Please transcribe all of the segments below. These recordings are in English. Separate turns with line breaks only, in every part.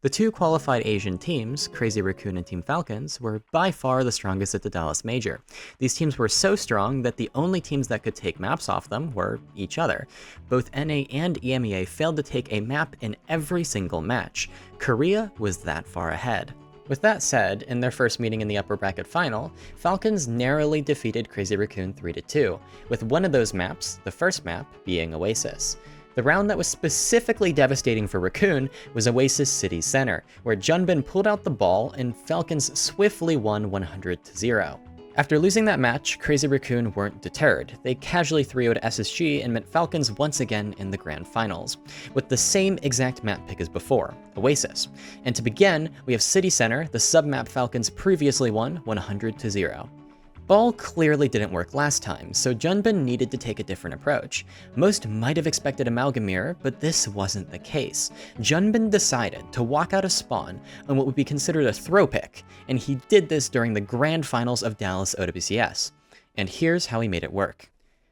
The two qualified Asian teams, Crazy Raccoon and Team Falcons, were by far the strongest at the Dallas Major. These teams were so strong that the only teams that could take maps off them were each other. Both NA and EMEA failed to take a map in every single match. Korea was that far ahead. With that said, in their first meeting in the upper bracket final, Falcons narrowly defeated Crazy Raccoon 3-2, with one of those maps, the first map, being Oasis. The round that was specifically devastating for Raccoon was Oasis City Center, where Junbin pulled out the ball and Falcons swiftly won 100-0. After losing that match, Crazy Raccoon weren't deterred. They casually 3-0'd SSG and met Falcons once again in the grand finals, with the same exact map pick as before, Oasis. And to begin, we have City Center, the sub-map Falcons previously won 100-0. Ball clearly didn't work last time, so Junbin needed to take a different approach. Most might have expected Amalgamir, but this wasn't the case. Junbin decided to walk out of spawn on what would be considered a throw pick, and he did this during the grand finals of Dallas OWCS. And here's how he made it work.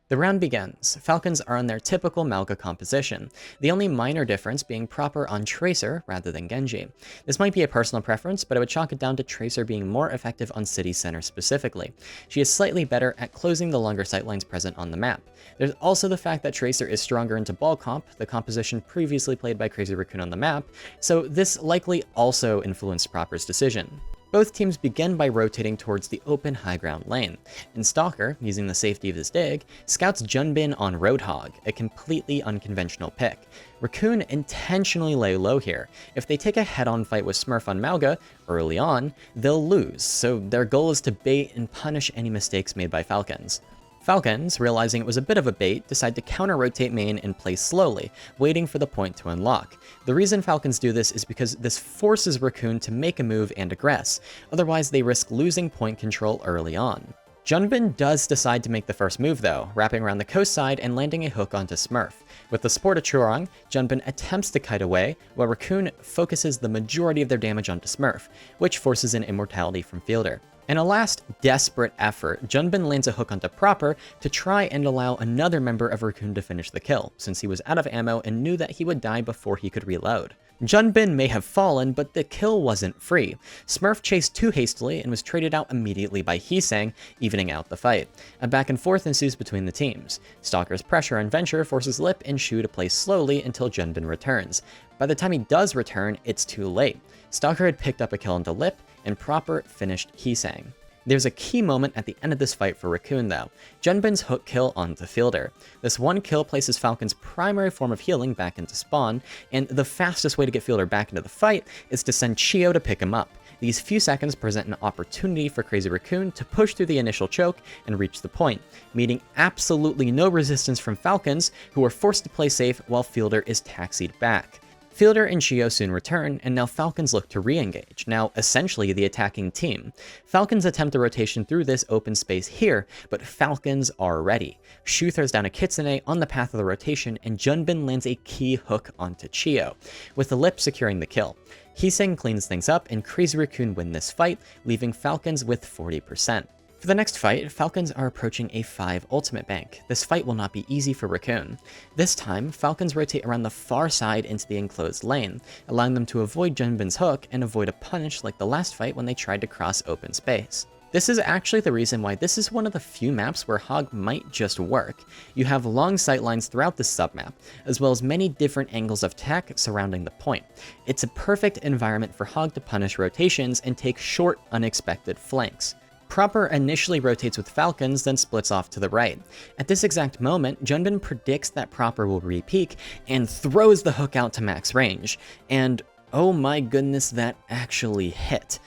The round begins. Falcons are on their typical Malga composition, the only minor difference being Proper on Tracer rather than Genji. This might be a personal preference, but I would chalk it down to Tracer being more effective on City Center specifically. She is slightly better at closing the longer sightlines present on the map. There's also the fact that Tracer is stronger into ball comp, the composition previously played by Crazy Raccoon on the map, so this likely also influenced Proper's decision. Both teams begin by rotating towards the open high ground lane, and Stalker, using the safety of his dig, scouts Junbin on Roadhog, a completely unconventional pick. Raccoon intentionally lay low here. If they take a head-on fight with Smurf on Malga early on, they'll lose, so their goal is to bait and punish any mistakes made by Falcons. Falcons, realizing it was a bit of a bait, decide to counter-rotate main and play slowly, waiting for the point to unlock. The reason Falcons do this is because this forces Raccoon to make a move and aggress, otherwise they risk losing point control early on. Junbin does decide to make the first move though, wrapping around the coast side and landing a hook onto Smurf. With the support of Churong, Junbin attempts to kite away, while Raccoon focuses the majority of their damage onto Smurf, which forces an immortality from Fielder. In a last desperate effort, Junbin lands a hook onto Proper to try and allow another member of Raccoon to finish the kill, since he was out of ammo and knew that he would die before he could reload. Junbin may have fallen, but the kill wasn't free. Smurf chased too hastily and was traded out immediately by Heesang, evening out the fight. A back and forth ensues between the teams. Stalker's pressure on Venture forces Lip and Shu to play slowly until Junbin returns. By the time he does return, it's too late. Stalker had picked up a kill onto Lip, and Proper finished Heesang. There's a key moment at the end of this fight for Raccoon though, Junbin's hook kill onto Fielder. This one kill places Falcon's primary form of healing back into spawn, and the fastest way to get Fielder back into the fight is to send Chio to pick him up. These few seconds present an opportunity for Crazy Raccoon to push through the initial choke and reach the point, meeting absolutely no resistance from Falcons, who are forced to play safe while Fielder is taxied back. Fielder and Chio soon return, and now Falcons look to re-engage, now essentially the attacking team. Falcons attempt a rotation through this open space here, but Falcons are ready. Shu throws down a Kitsune on the path of the rotation, and Junbin lands a key hook onto Chio, with the Lip securing the kill. Heesang cleans things up, and Crazy Raccoon win this fight, leaving Falcons with 40%. For the next fight, Falcons are approaching a 5 ultimate bank. This fight will not be easy for Raccoon. This time, Falcons rotate around the far side into the enclosed lane, allowing them to avoid Junbin's hook and avoid a punish like the last fight when they tried to cross open space. This is actually the reason why this is one of the few maps where Hog might just work. You have long sightlines throughout this submap, as well as many different angles of attack surrounding the point. It's a perfect environment for Hog to punish rotations and take short, unexpected flanks. Proper initially rotates with Falcons, then splits off to the right. At this exact moment, Junbin predicts that Proper will re-peek and throws the hook out to max range. And oh my goodness, that actually hit.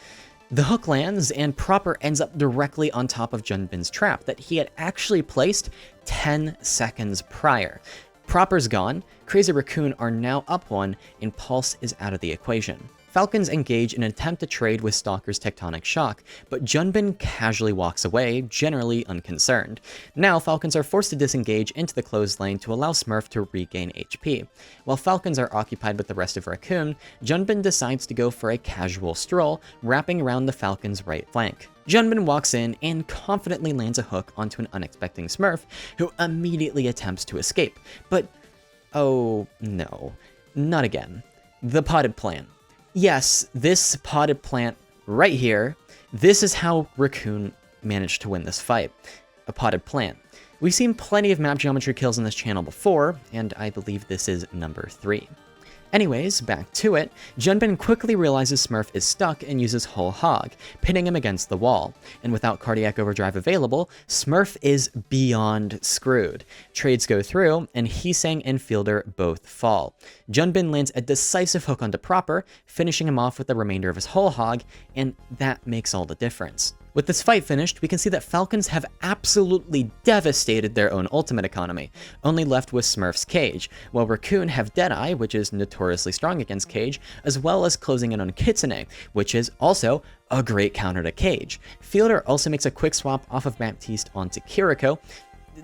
The hook lands, and Proper ends up directly on top of Junbin's trap that he had actually placed 10 seconds prior. Proper's gone, Crazy Raccoon are now up 1, and Pulse is out of the equation. Falcons engage in an attempt to trade with Stalker's Tectonic Shock, but Junbin casually walks away, generally unconcerned. Now, Falcons are forced to disengage into the closed lane to allow Smurf to regain HP. While Falcons are occupied with the rest of Raccoon, Junbin decides to go for a casual stroll, wrapping around the Falcons' right flank. Junbin walks in and confidently lands a hook onto an unexpected Smurf, who immediately attempts to escape. But, oh no, not again. The potted plant. Yes, this potted plant right here, this is how Raccoon managed to win this fight. A potted plant. We've seen plenty of map geometry kills on this channel before, and I believe this is number 3. Anyways, back to it, Junbin quickly realizes Smurf is stuck and uses Whole Hog, pinning him against the wall. And without Cardiac Overdrive available, Smurf is beyond screwed. Trades go through, and Heesang and Fielder both fall. Junbin lands a decisive hook onto Proper, finishing him off with the remainder of his Whole Hog, and that makes all the difference. With this fight finished, we can see that Falcons have absolutely devastated their own ultimate economy, only left with Smurf's Cage, while Raccoon have Deadeye, which is notoriously strong against Cage, as well as closing in on Kitsune, which is also a great counter to Cage. Fielder also makes a quick swap off of Baptiste onto Kiriko.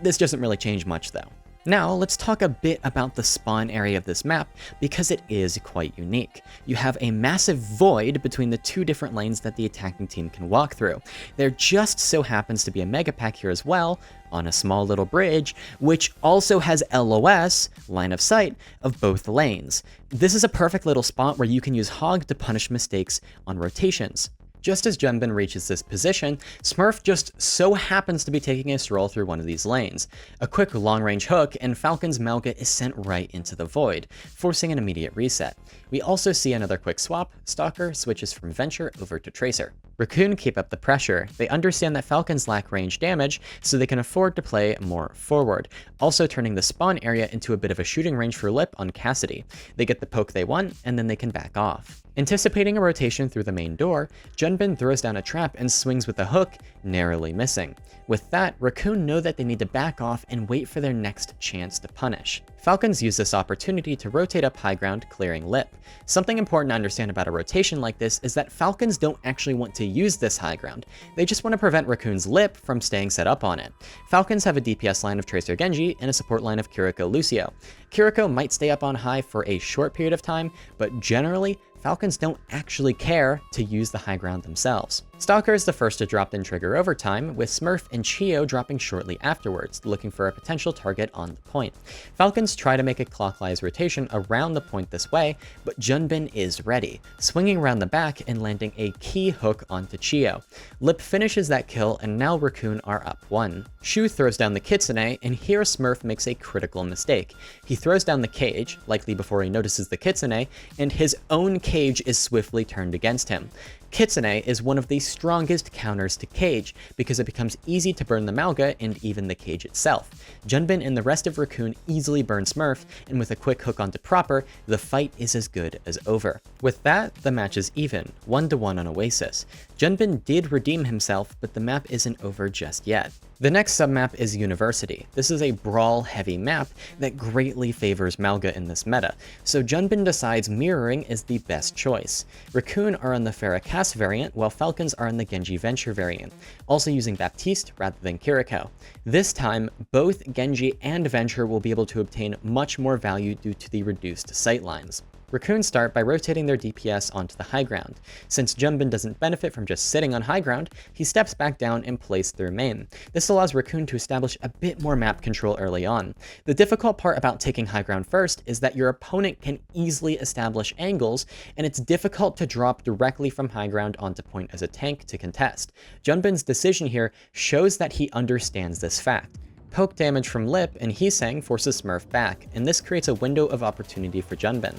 This doesn't really change much though. Now, let's talk a bit about the spawn area of this map, because it is quite unique. You have a massive void between the 2 different lanes that the attacking team can walk through. There just so happens to be a Mega Pack here as well, on a small little bridge, which also has LOS, line of sight, of both lanes. This is a perfect little spot where you can use Hog to punish mistakes on rotations. Just as Junbin reaches this position, Smurf just so happens to be taking a stroll through one of these lanes. A quick long-range hook, and Falcon's Malga is sent right into the void, forcing an immediate reset. We also see another quick swap. Stalker switches from Venture over to Tracer. Raccoon keep up the pressure. They understand that Falcons lack range damage, so they can afford to play more forward, also turning the spawn area into a bit of a shooting range for Lip on Cassidy. They get the poke they want, and then they can back off. Anticipating a rotation through the main door, Junbin throws down a trap and swings with a hook, narrowly missing. With that, Raccoon know that they need to back off and wait for their next chance to punish. Falcons use this opportunity to rotate up high ground, clearing Lip. Something important to understand about a rotation like this is that Falcons don't actually want to use this high ground. They just want to prevent Raccoon's Lip from staying set up on it. Falcons have a DPS line of Tracer Genji and a support line of Kiriko Lucio. Kiriko might stay up on high for a short period of time, but generally, Falcons don't actually care to use the high ground themselves. Stalker is the first to drop in trigger overtime, with Smurf and Chio dropping shortly afterwards, looking for a potential target on the point. Falcons try to make a clockwise rotation around the point this way, but Junbin is ready, swinging around the back and landing a key hook onto Chio. Lip finishes that kill, and now Raccoon are up 1. Shu throws down the Kitsune, and here Smurf makes a critical mistake. He throws down the cage, likely before he notices the Kitsune, and his own cage is swiftly turned against him. Kitsune is one of the strongest counters to Cage, because it becomes easy to burn the Malga and even the Cage itself. Junbin and the rest of Raccoon easily burn Smurf, and with a quick hook onto Proper, the fight is as good as over. With that, the match is even, 1-1 on Oasis. Junbin did redeem himself, but the map isn't over just yet. The next submap is University. This is a brawl-heavy map that greatly favors Malga in this meta, so Junbin decides mirroring is the best choice. Raccoon are on the Farah Cass variant, while Falcons are on the Genji Venture variant, also using Baptiste rather than Kiriko. This time, both Genji and Venture will be able to obtain much more value due to the reduced sightlines. Raccoon start by rotating their DPS onto the high ground. Since Junbin doesn't benefit from just sitting on high ground, he steps back down and plays through main. This allows Raccoon to establish a bit more map control early on. The difficult part about taking high ground first is that your opponent can easily establish angles, and it's difficult to drop directly from high ground onto point as a tank to contest. Junbin's decision here shows that he understands this fact. Poke damage from Lip and Heesang forces Smurf back, and this creates a window of opportunity for Junbin.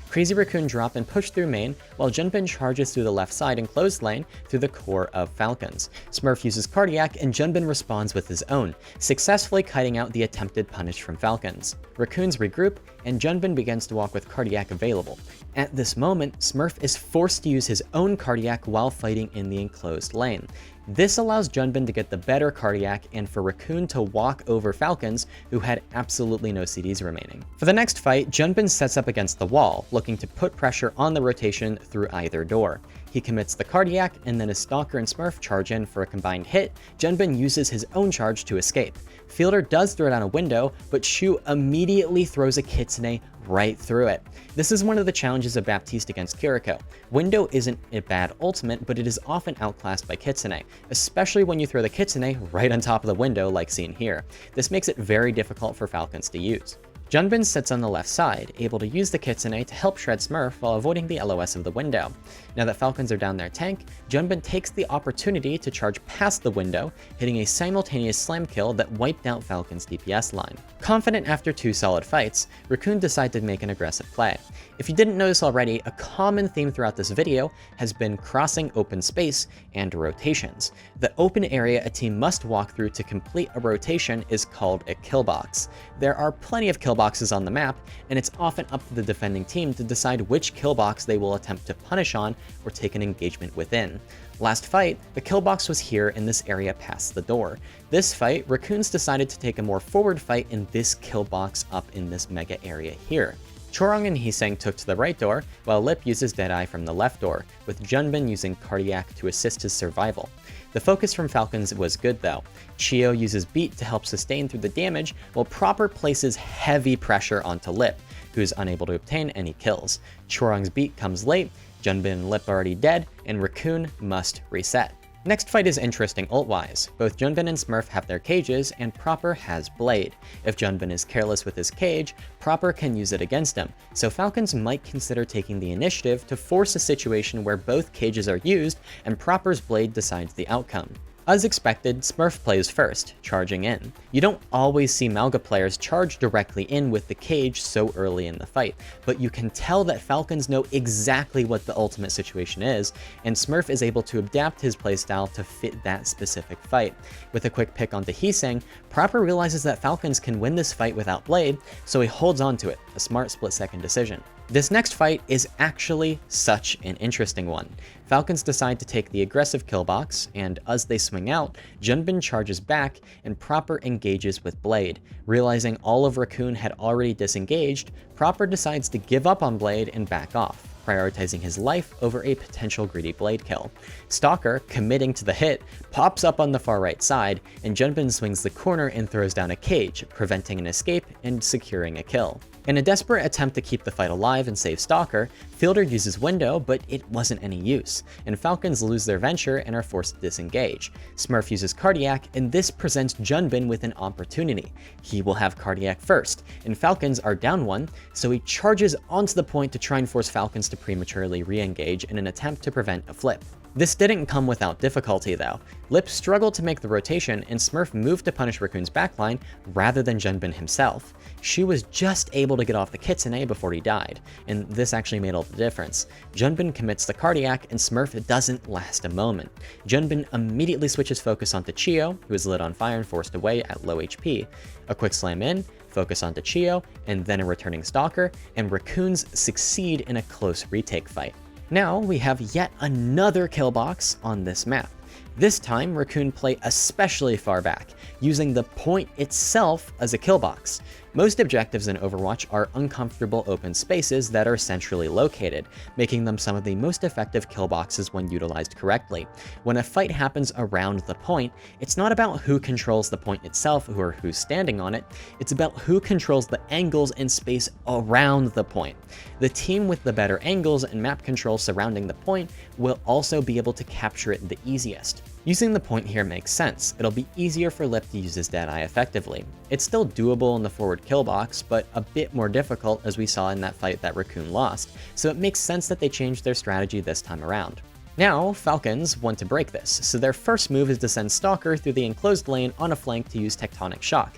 Crazy Raccoon drop and push through main, while Junbin charges through the left side and closed lane through the core of Falcons. Smurf uses Cardiac, and Junbin responds with his own, successfully kiting out the attempted punish from Falcons. Raccoons regroup, and Junbin begins to walk with Cardiac available. At this moment, Smurf is forced to use his own Cardiac while fighting in the enclosed lane. This allows Junbin to get the better Cardiac and for Raccoon to walk over Falcons, who had absolutely no CDs remaining. For the next fight, Junbin sets up against the wall, looking to put pressure on the rotation through either door. He commits the Cardiac, and then as Stalker and Smurf charge in for a combined hit, Junbin uses his own charge to escape. Fielder does throw down a window, but Shu immediately throws a Kitsune right through it. This is one of the challenges of Baptiste against Kiriko. Window isn't a bad ultimate, but it is often outclassed by Kitsune, especially when you throw the Kitsune right on top of the window like seen here. This makes it very difficult for Falcons to use. Junbin sits on the left side, able to use the Kitsune to help shred Smurf while avoiding the LOS of the window. Now that Falcons are down their tank, Junbin takes the opportunity to charge past the window, hitting a simultaneous slam kill that wiped out Falcon's DPS line. Confident after 2 solid fights, Raccoon decided to make an aggressive play. If you didn't notice already, a common theme throughout this video has been crossing open space and rotations. The open area a team must walk through to complete a rotation is called a kill box. There are plenty of kill boxes on the map, and it's often up to the defending team to decide which kill box they will attempt to punish on or take an engagement within. Last fight, the kill box was here in this area past the door. This fight, Raccoons decided to take a more forward fight in this kill box up in this mega area here. Chorong and Hiseng took to the right door, while Lip uses Deadeye from the left door, with Junbin using Cardiac to assist his survival. The focus from Falcons was good though. Chio uses Beat to help sustain through the damage, while Proper places heavy pressure onto Lip, who is unable to obtain any kills. Chorong's Beat comes late, Junbin and Lip are already dead, and Raccoon must reset. Next fight is interesting ult-wise. Both Junbin and Smurf have their cages, and Proper has Blade. If Junbin is careless with his cage, Proper can use it against him, so Falcons might consider taking the initiative to force a situation where both cages are used and Proper's Blade decides the outcome. As expected, Smurf plays first, charging in. You don't always see Malga players charge directly in with the cage so early in the fight, but you can tell that Falcons know exactly what the ultimate situation is, and Smurf is able to adapt his playstyle to fit that specific fight. With a quick pick onto Hiseng, Proper realizes that Falcons can win this fight without Blade, so he holds on to it, a smart split-second decision. This next fight is actually such an interesting one. Falcons decide to take the aggressive kill box, and as they swing out, Junbin charges back and Proper engages with Blade. Realizing all of Raccoon had already disengaged, Proper decides to give up on Blade and back off, prioritizing his life over a potential greedy Blade kill. Stalker, committing to the hit, pops up on the far right side, and Junbin swings the corner and throws down a cage, preventing an escape and securing a kill. In a desperate attempt to keep the fight alive and save Stalker, Fielder uses Window, but it wasn't any use, and Falcons lose their venture and are forced to disengage. Smurf uses Cardiac, and this presents Junbin with an opportunity. He will have Cardiac first, and Falcons are down one, so he charges onto the point to try and force Falcons to prematurely re-engage in an attempt to prevent a flip. This didn't come without difficulty though. Lip struggled to make the rotation, and Smurf moved to punish Raccoon's backline rather than Junbin himself. She was just able to get off the Kitsune before he died, and this actually made all the difference. Junbin commits the Cardiac, and Smurf doesn't last a moment. Junbin immediately switches focus onto Chio, who is lit on fire and forced away at low HP. A quick slam in, focus onto Chio, and then a returning Stalker, and Raccoons succeed in a close retake fight. Now we have yet another kill box on this map. This time, Raccoon play especially far back, using the point itself as a kill box. Most objectives in Overwatch are uncomfortable open spaces that are centrally located, making them some of the most effective kill boxes when utilized correctly. When a fight happens around the point, it's not about who controls the point itself or who's standing on it, it's about who controls the angles and space around the point. The team with the better angles and map control surrounding the point will also be able to capture it the easiest. Using the point here makes sense. It'll be easier for Lip to use his Deadeye effectively. It's still doable in the forward kill box, but a bit more difficult as we saw in that fight that Raccoon lost, so it makes sense that they changed their strategy this time around. Now, Falcons want to break this, so their first move is to send Stalker through the enclosed lane on a flank to use Tectonic Shock.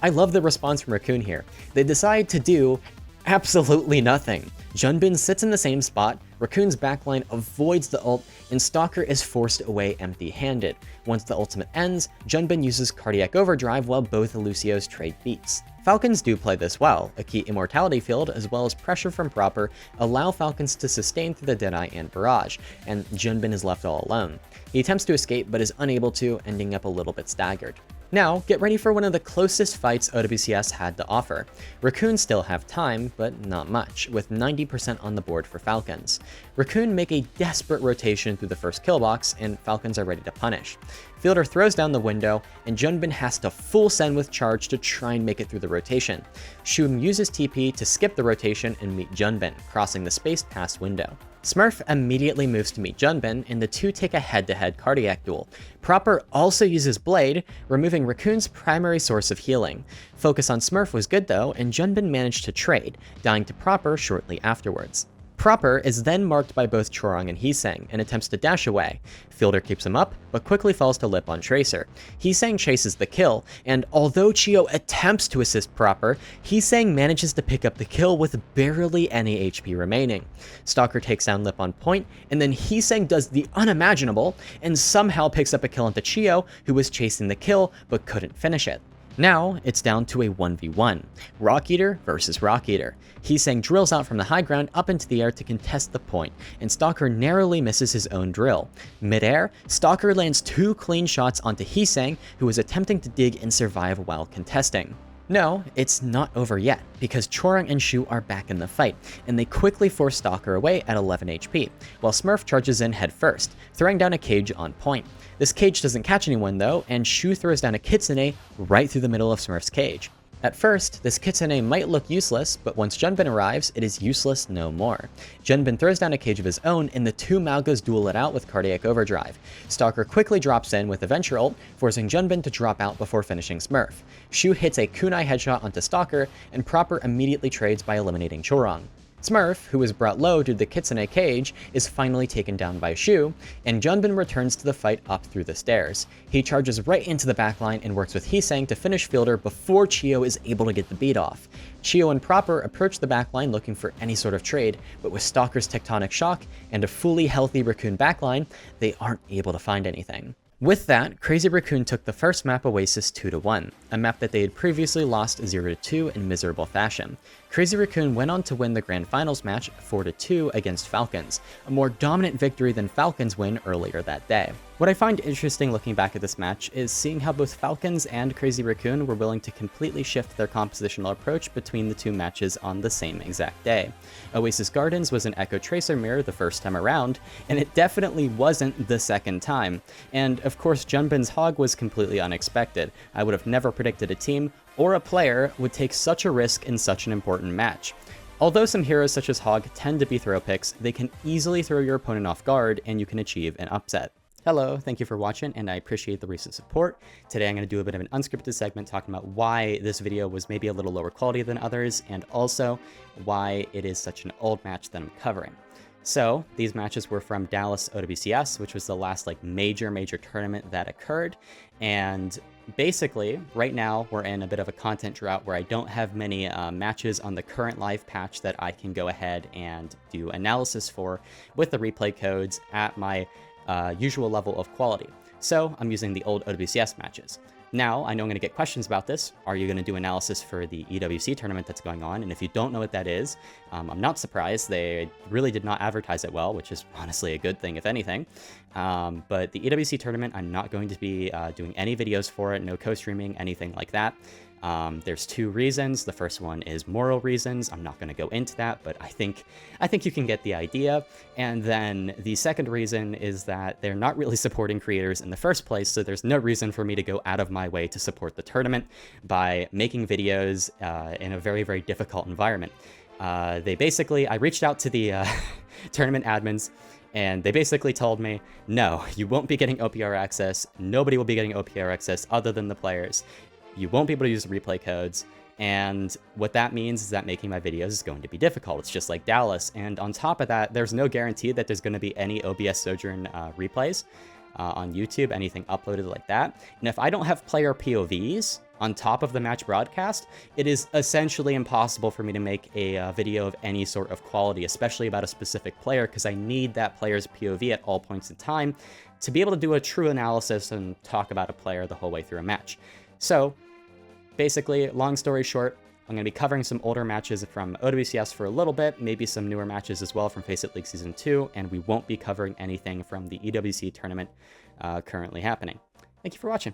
I love the response from Raccoon here. They decide to do absolutely nothing. Junbin sits in the same spot, Raccoon's backline avoids the ult, and Stalker is forced away empty-handed. Once the ultimate ends, Junbin uses Cardiac Overdrive while both Lucios trade beats. Falcons do play this well. A key immortality field as well as pressure from Proper allow Falcons to sustain through the Deadeye and Barrage, and Junbin is left all alone. He attempts to escape but is unable to, ending up a little bit staggered. Now, get ready for one of the closest fights OWCS had to offer. Raccoon still have time, but not much, with 90% on the board for Falcons. Raccoon make a desperate rotation through the first kill box, and Falcons are ready to punish. Fielder throws down the window, and Junbin has to full send with charge to try and make it through the rotation. Shum uses TP to skip the rotation and meet Junbin, crossing the spaced pass window. Smurf immediately moves to meet Junbin, and the two take a head-to-head cardiac duel. Proper also uses Blade, removing Raccoon's primary source of healing. Focus on Smurf was good though, and Junbin managed to trade, dying to Proper shortly afterwards. Proper is then marked by both Chorong and Heesang and attempts to dash away. Fielder keeps him up, but quickly falls to lip on Tracer. Heesang chases the kill, and although Chio attempts to assist Proper, Heesang manages to pick up the kill with barely any HP remaining. Stalker takes down lip on point, and then Heesang does the unimaginable and somehow picks up a kill onto Chio, who was chasing the kill but couldn't finish it. Now, it's down to a 1v1. Rock Eater versus Rock Eater. Heesang drills out from the high ground up into the air to contest the point, and Stalker narrowly misses his own drill. Mid-air, Stalker lands 2 clean shots onto Heesang, who is attempting to dig and survive while contesting. No, it's not over yet, because Chorong and Shu are back in the fight, and they quickly force Stalker away at 11 HP, while Smurf charges in head first, throwing down a cage on point. This cage doesn't catch anyone though, and Shu throws down a Kitsune right through the middle of Smurf's cage. At first, this Kitsune might look useless, but once Junbin arrives, it is useless no more. Junbin throws down a cage of his own, and the two Malgos duel it out with Cardiac Overdrive. Stalker quickly drops in with a Venture ult, forcing Junbin to drop out before finishing Smurf. Shu hits a kunai headshot onto Stalker, and Proper immediately trades by eliminating Chorong. Smurf, who was brought low due to the Kitsune cage, is finally taken down by Shu, and Junbin returns to the fight up through the stairs. He charges right into the backline and works with Heesang to finish Fielder before Chio is able to get the beat off. Chio and Proper approach the backline looking for any sort of trade, but with Stalker's Tectonic Shock and a fully healthy Raccoon backline, they aren't able to find anything. With that, Crazy Raccoon took the first map Oasis 2-1, a map that they had previously lost 0-2 in miserable fashion. Crazy Raccoon went on to win the Grand Finals match 4-2 against Falcons, a more dominant victory than Falcons' win earlier that day. What I find interesting looking back at this match is seeing how both Falcons and Crazy Raccoon were willing to completely shift their compositional approach between the two matches on the same exact day. Oasis Gardens was an Echo Tracer mirror the first time around, and it definitely wasn't the second time. And of course, Junbin's Hog was completely unexpected. I would have never predicted a team or a player would take such a risk in such an important match. Although some heroes such as Hog tend to be throw picks, they can easily throw your opponent off guard and you can achieve an upset. Hello, thank you for watching, and I appreciate the recent support. Today I'm going to do a bit of an unscripted segment talking about why this video was maybe a little lower quality than others, and also why it is such an old match that I'm covering. So, these matches were from Dallas OWCS, which was the last major tournament that occurred, and basically, right now we're in a bit of a content drought where I don't have many matches on the current live patch that I can go ahead and do analysis for with the replay codes at my usual level of quality. So I'm using the old OWCS matches. Now, I know I'm going to get questions about this. Are you going to do analysis for the EWC tournament that's going on? And if you don't know what that is, I'm not surprised. They really did not advertise it well, which is honestly a good thing, if anything. But the EWC tournament, I'm not going to be doing any videos for it, no co-streaming, anything like that. There's 2 reasons. The first one is moral reasons. I'm not going to go into that, but I think you can get the idea. And then the second reason is that they're not really supporting creators in the first place, so there's no reason for me to go out of my way to support the tournament by making videos in a very, very difficult environment. I reached out to the tournament admins, and they basically told me, no, you won't be getting OPR access. Nobody will be getting OPR access other than the players. You won't be able to use the replay codes, and what that means is that making my videos is going to be difficult. It's just like Dallas, and on top of that, there's no guarantee that there's going to be any OBS Sojourn replays on YouTube, anything uploaded like that. And if I don't have player POVs on top of the match broadcast, it is essentially impossible for me to make a video of any sort of quality, especially about a specific player, because I need that player's POV at all points in time to be able to do a true analysis and talk about a player the whole way through a match. So, basically, long story short, I'm going to be covering some older matches from OWCS for a little bit, maybe some newer matches as well from Face It League Season 2, and we won't be covering anything from the EWC tournament currently happening. Thank you for watching.